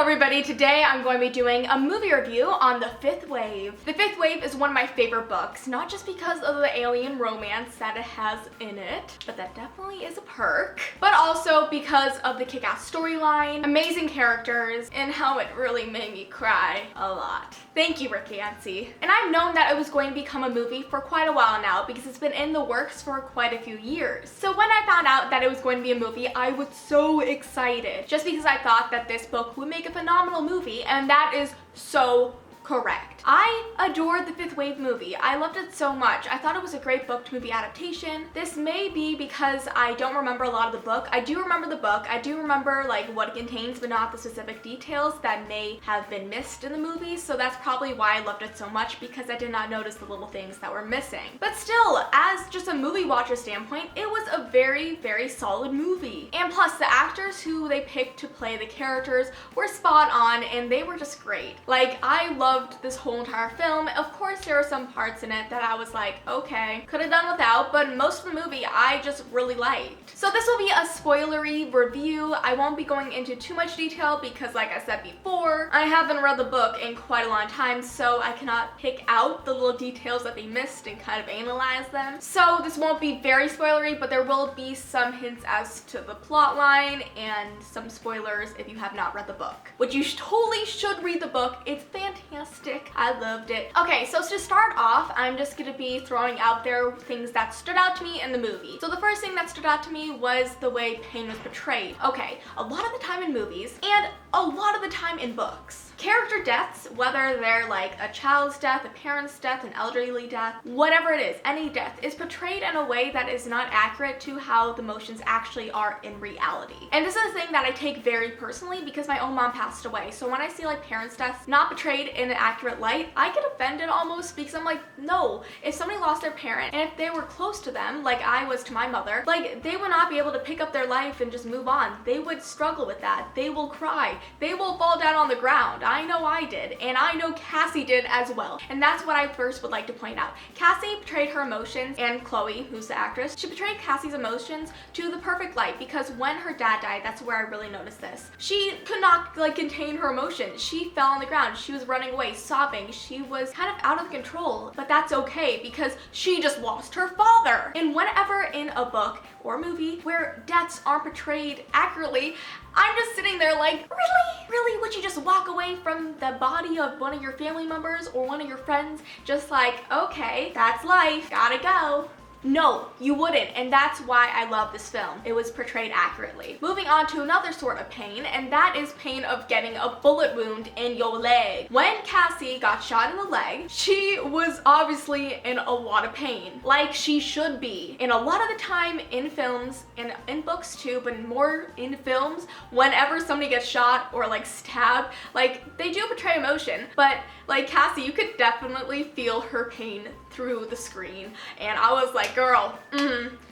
everybody, today I'm going to be doing a movie review on The Fifth Wave. The Fifth Wave is one of my favorite books, not just because of the alien romance that it has in it, but that definitely is a perk, but also because of the kick-ass storyline, amazing characters, and how it really made me cry a lot. Thank you, Rick Yancey. And I've known that it was going to become a movie for quite a while now because it's been in the works for quite a few years. So when I found out that it was going to be a movie, I was so excited, just because I thought that this book would make a phenomenal movie, and that is so correct. I adored the Fifth Wave movie. I loved it so much. I thought it was a great book to movie adaptation. This may be because I don't remember a lot of the book. I do remember the book. I do remember like what it contains, but not the specific details that may have been missed in the movie. So that's probably why I loved it so much, because I did not notice the little things that were missing. But still, as just a movie watcher standpoint, it was a very, very solid movie. And plus, the actors who they picked to play the characters were spot on, and they were just great. Like, I loved this whole entire film. Of course, there are some parts in it that I was like, okay, could have done without, but most of the movie I just really liked. So this will be a spoilery review. I won't be going into too much detail because, like I said before, I haven't read the book in quite a long time, so I cannot pick out the little details that they missed and kind of analyze them. So this won't be very spoilery, but there will be some hints as to the plot line and some spoilers if you have not read the book, which you totally should read the book. It's fantastic. I loved it. Okay, so to start off, I'm just gonna be throwing out there things that stood out to me in the movie. So the first thing that stood out to me was the way pain was portrayed. Okay, a lot of the time in movies, and a lot of the time in books, character deaths, whether they're like a child's death, a parent's death, an elderly death, whatever it is, any death is portrayed in a way that is not accurate to how the emotions actually are in reality. And this is a thing that I take very personally because my own mom passed away. So when I see like parents' deaths not portrayed in an accurate light, I get offended almost, because I'm like, no, if somebody lost their parent and if they were close to them, like I was to my mother, like they would not be able to pick up their life and just move on. They would struggle with that. They will cry. They will fall down on the ground. I know I did, and I know Cassie did as well. And that's what I first would like to point out. Cassie portrayed her emotions, and Chloe, who's the actress, she portrayed Cassie's emotions to the perfect light, because when her dad died, that's where I really noticed this. She could not like contain her emotions. She fell on the ground. She was running away, sobbing. She was kind of out of control, but that's okay because she just lost her father. And whenever in a book or movie where deaths aren't portrayed accurately, I'm just sitting there like, really? Really? Would you just walk away from the body of one of your family members or one of your friends just like, okay, that's life, gotta go? No, you wouldn't, and that's why I love this film. It was portrayed accurately. Moving on to another sort of pain, and that is pain of getting a bullet wound in your leg. When Cassie got shot in the leg, she was obviously in a lot of pain, like she should be. And a lot of the time in films, and in books too, but more in films, whenever somebody gets shot or like stabbed, like they do portray emotion, but like Cassie, you could definitely feel her pain through the screen. And I was like, girl,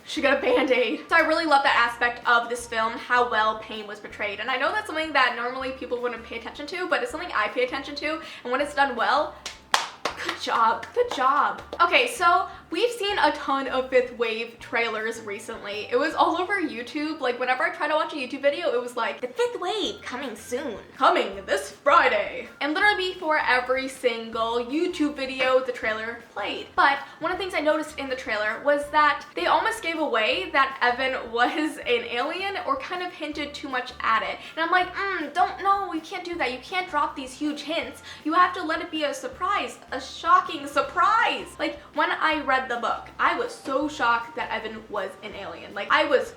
she got a band-aid. So I really love that aspect of this film, how well pain was portrayed. And I know that's something that normally people wouldn't pay attention to, but it's something I pay attention to. And when it's done well, good job, good job. Okay, so we've seen a ton of Fifth Wave trailers recently. It was all over YouTube. Like whenever I try to watch a YouTube video, it was like, The Fifth Wave coming soon. Coming this Friday. And literally before every single YouTube video, the trailer played. But one of the things I noticed in the trailer was that they almost gave away that Evan was an alien, or kind of hinted too much at it. And I'm like, don't know, you can't do that. You can't drop these huge hints. You have to let it be a surprise, a shocking surprise. Like when I read the book, I was so shocked that Evan was an alien. Like I was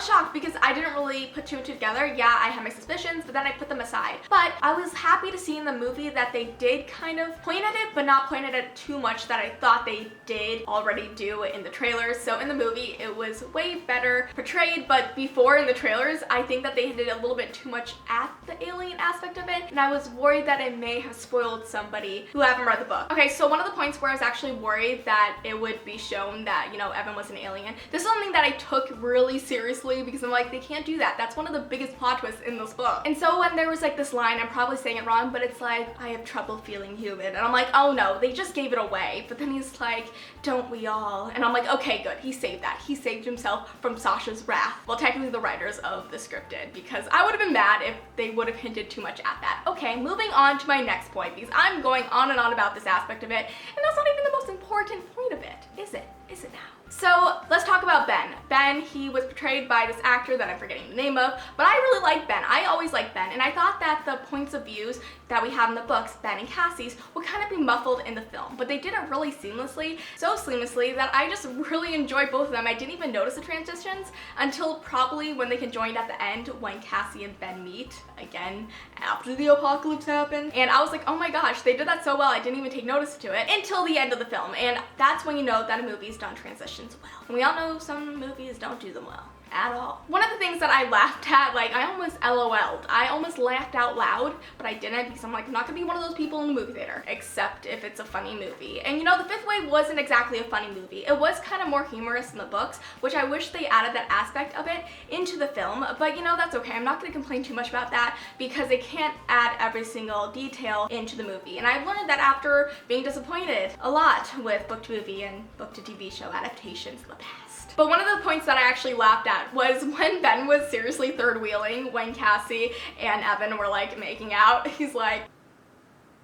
shocked because I didn't really put two and two together. Yeah, I had my suspicions, but then I put them aside. But I was happy to see in the movie that they did kind of point at it, but not point at it too much that I thought they did already do in the trailers. So in the movie, it was way better portrayed, but before in the trailers, I think that they did a little bit too much at the alien aspect of it, and I was worried that it may have spoiled somebody who haven't read the book. Okay, so one of the points where I was actually worried that it would be shown that, you know, Evan was an alien, this is something that I took really seriously, because I'm like, they can't do that. That's one of the biggest plot twists in this book. And so when there was like this line, I'm probably saying it wrong, but it's like, I have trouble feeling human. And I'm like, oh no, they just gave it away. But then he's like, don't we all? And I'm like, okay, good. He saved that. He saved himself from Sasha's wrath. Well, technically the writers of the script did, because I would have been mad if they would have hinted too too much at that. Okay, moving on to my next point, because I'm going on and on about this aspect of it, and that's not even the most important point of it, is it? Is it now? So let's talk about Ben. Ben, he was portrayed by this actor that I'm forgetting the name of, but I really like Ben. I always like Ben, and I thought that the points of views that we have in the books, Ben and Cassie's, would kind of be muffled in the film, but they did it really seamlessly, so seamlessly that I just really enjoyed both of them. I didn't even notice the transitions until probably when they conjoined at the end when Cassie and Ben meet again after the apocalypse happened. And I was like, oh my gosh, they did that so well, I didn't even take notice to it until the end of the film. And that's when you know that a movie's done transitions well. And we all know some movies don't do them well at all. One of the things that I laughed at, like I almost LOL'd. I almost laughed out loud, but I didn't because I'm like, I'm not gonna be one of those people in the movie theater, except if it's a funny movie. And you know, The Fifth Wave wasn't exactly a funny movie. It was kind of more humorous in the books, which I wish they added that aspect of it into the film, but you know, that's okay. I'm not gonna complain too much about that because they can't add every single detail into the movie. And I've learned that after being disappointed a lot with book to movie and book to TV show adaptations in the past. But one of the points that I actually laughed at was when Ben was seriously third wheeling when Cassie and Evan were like making out. He's like,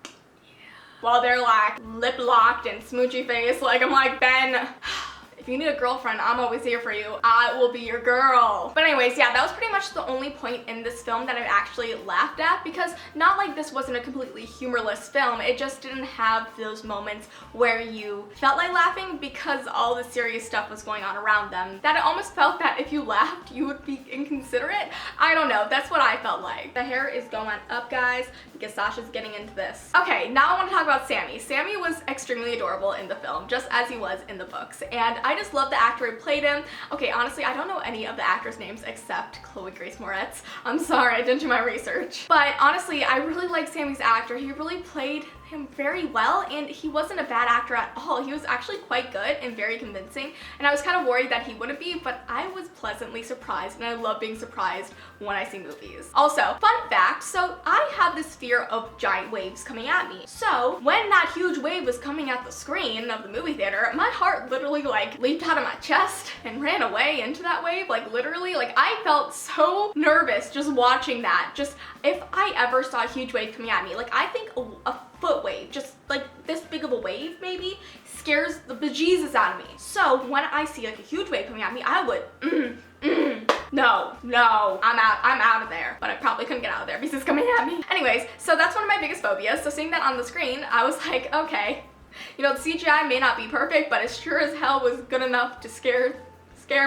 yeah. While they're like lip locked and smoochy face, like I'm like, Ben, if you need a girlfriend, I'm always here for you. I will be your girl. But anyways, yeah, that was pretty much the only point in this film that I actually laughed at, because not like this wasn't a completely humorless film, it just didn't have those moments where you felt like laughing because all the serious stuff was going on around them, that it almost felt that if you laughed, you would be inconsiderate. I don't know, that's what I felt like. The hair is going up, guys, because Sasha's getting into this. Okay, now I want to talk about Sammy. Sammy was extremely adorable in the film, just as he was in the books, and I just love the actor who played him. Okay, honestly, I don't know any of the actors' names except Chloe Grace Moretz. I'm sorry, I didn't do my research. But honestly, I really like Sammy's actor. He really played him very well, and he wasn't a bad actor at all. He was actually quite good and very convincing, and I was kind of worried that he wouldn't be, but I was pleasantly surprised, and I love being surprised when I see movies. Also, fun fact, so I have this fear of giant waves coming at me. So when that huge wave was coming at the screen of the movie theater, my heart literally like leaped out of my chest and ran away into that wave, like literally. Like I felt so nervous just watching that. Just if I ever saw a huge wave coming at me, like I think a foot wave, just like this big of a wave maybe, scares the bejesus out of me. So when I see like a huge wave coming at me, I would no, I'm out of there. But I probably couldn't get out of there because it's coming at me. Anyways, so that's one of my biggest phobias. So seeing that on the screen, I was like, okay, you know, the CGI may not be perfect, but it sure as hell was good enough to scare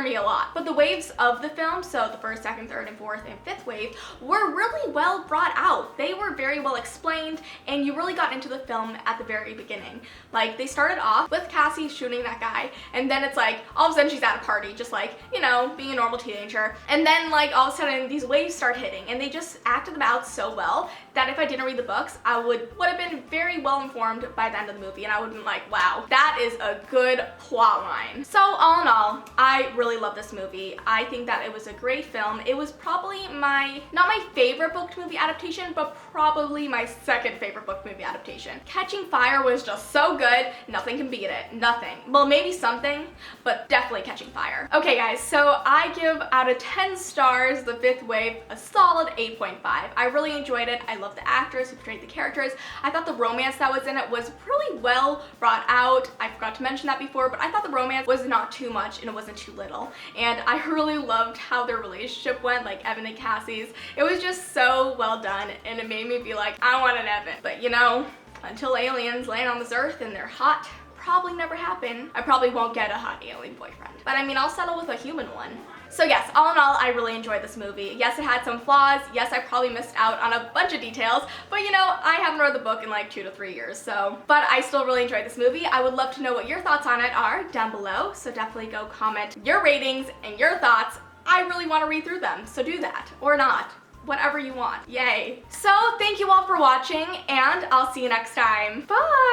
me a lot. But the waves of the film, so the first, second, third, and fourth, and fifth wave, were really well brought out. They were very well explained, and you really got into the film at the very beginning. Like, they started off with Cassie shooting that guy, and then it's like, all of a sudden she's at a party, just like, you know, being a normal teenager. And then, like, all of a sudden, these waves start hitting, and they just acted them out so well that if I didn't read the books, I would have been very well informed by the end of the movie, and I would have been like, wow, that is a good plot line. So, all in all, I really love this movie. I think that it was a great film. It was probably not my favorite book to movie adaptation, but probably my second favorite book to movie adaptation. Catching Fire was just so good, nothing can beat it, nothing. Well, maybe something, but definitely Catching Fire. Okay guys, so I give out of 10 stars, The Fifth Wave, a solid 8.5. I really enjoyed it. I love the actors who portrayed the characters. I thought the romance that was in it was really well brought out. I forgot to mention that before, but I thought the romance was not too much and it wasn't too little. And I really loved how their relationship went, like Evan and Cassie's. It was just so well done, and it made me be like, I want an Evan. But you know, until aliens land on this earth and they're hot, probably never happen, I probably won't get a hot alien boyfriend. But I mean, I'll settle with a human one. So yes, all in all, I really enjoyed this movie. Yes, it had some flaws. Yes, I probably missed out on a bunch of details, but you know, I haven't read the book in like 2 to 3 years, so. But I still really enjoyed this movie. I would love to know what your thoughts on it are down below, so definitely go comment your ratings and your thoughts. I really want to read through them, so do that, or not. Whatever you want. Yay. So thank you all for watching, and I'll see you next time. Bye!